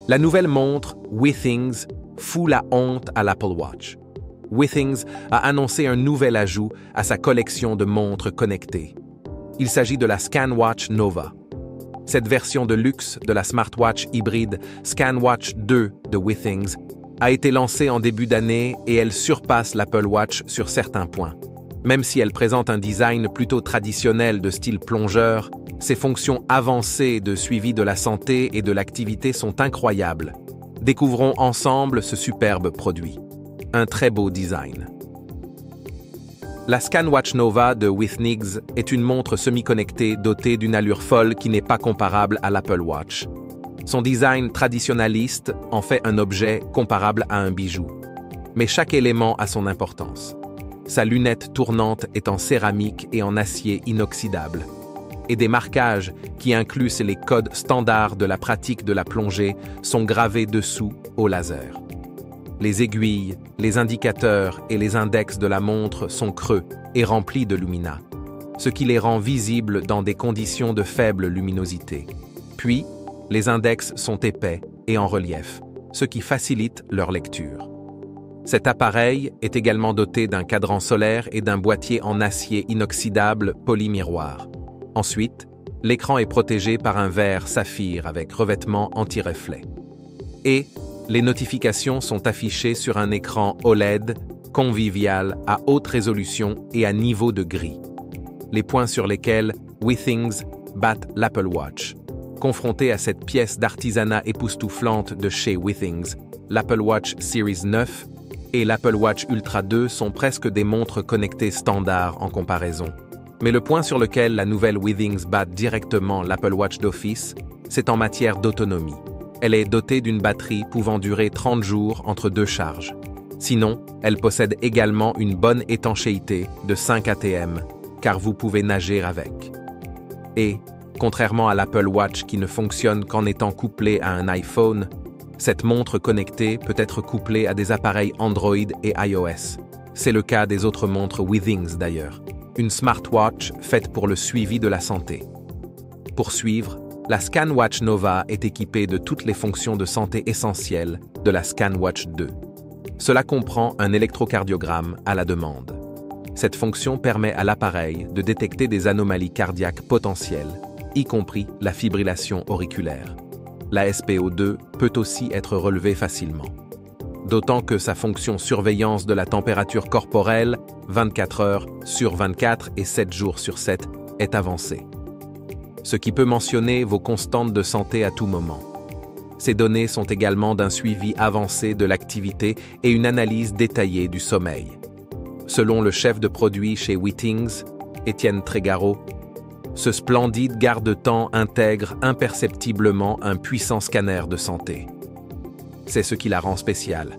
La nouvelle montre Withings fout la honte à l'Apple Watch. Withings a annoncé un nouvel ajout à sa collection de montres connectées. Il s'agit de la ScanWatch Nova. Cette version de luxe de la smartwatch hybride ScanWatch 2 de Withings a été lancée en début d'année et elle surpasse l'Apple Watch sur certains points. Même si elle présente un design plutôt traditionnel de style plongeur, ses fonctions avancées de suivi de la santé et de l'activité sont incroyables. Découvrons ensemble ce superbe produit. Un très beau design. La ScanWatch Nova de Withings est une montre semi-connectée dotée d'une allure folle qui n'est pas comparable à l'Apple Watch. Son design traditionnaliste en fait un objet comparable à un bijou. Mais chaque élément a son importance. Sa lunette tournante est en céramique et en acier inoxydable. Et des marquages qui incluent les codes standards de la pratique de la plongée sont gravés dessous au laser. Les aiguilles, les indicateurs et les index de la montre sont creux et remplis de lumina, ce qui les rend visibles dans des conditions de faible luminosité. Puis, les index sont épais et en relief, ce qui facilite leur lecture. Cet appareil est également doté d'un cadran solaire et d'un boîtier en acier inoxydable polymiroir. Ensuite, l'écran est protégé par un verre saphir avec revêtement anti-reflet. Et les notifications sont affichées sur un écran OLED convivial à haute résolution et à niveau de gris. Les points sur lesquels Withings battent l'Apple Watch. Confronté à cette pièce d'artisanat époustouflante de chez Withings, l'Apple Watch Series 9 et l'Apple Watch Ultra 2 sont presque des montres connectées standards en comparaison. Mais le point sur lequel la nouvelle Withings bat directement l'Apple Watch d'office, c'est en matière d'autonomie. Elle est dotée d'une batterie pouvant durer 30 jours entre deux charges. Sinon, elle possède également une bonne étanchéité de 5 ATM, car vous pouvez nager avec. Et, contrairement à l'Apple Watch qui ne fonctionne qu'en étant couplée à un iPhone, cette montre connectée peut être couplée à des appareils Android et iOS. C'est le cas des autres montres Withings d'ailleurs. Une smartwatch faite pour le suivi de la santé. Pour suivre, la ScanWatch Nova est équipée de toutes les fonctions de santé essentielles de la ScanWatch 2. Cela comprend un électrocardiogramme à la demande. Cette fonction permet à l'appareil de détecter des anomalies cardiaques potentielles, y compris la fibrillation auriculaire. La SpO2 peut aussi être relevée facilement. D'autant que sa fonction surveillance de la température corporelle, 24 heures sur 24 et 7 jours sur 7, est avancée. Ce qui peut mentionner vos constantes de santé à tout moment. Ces données sont également d'un suivi avancé de l'activité et une analyse détaillée du sommeil. Selon le chef de produit chez Withings, Étienne Trégaro, ce splendide garde-temps intègre imperceptiblement un puissant scanner de santé. C'est ce qui la rend spéciale.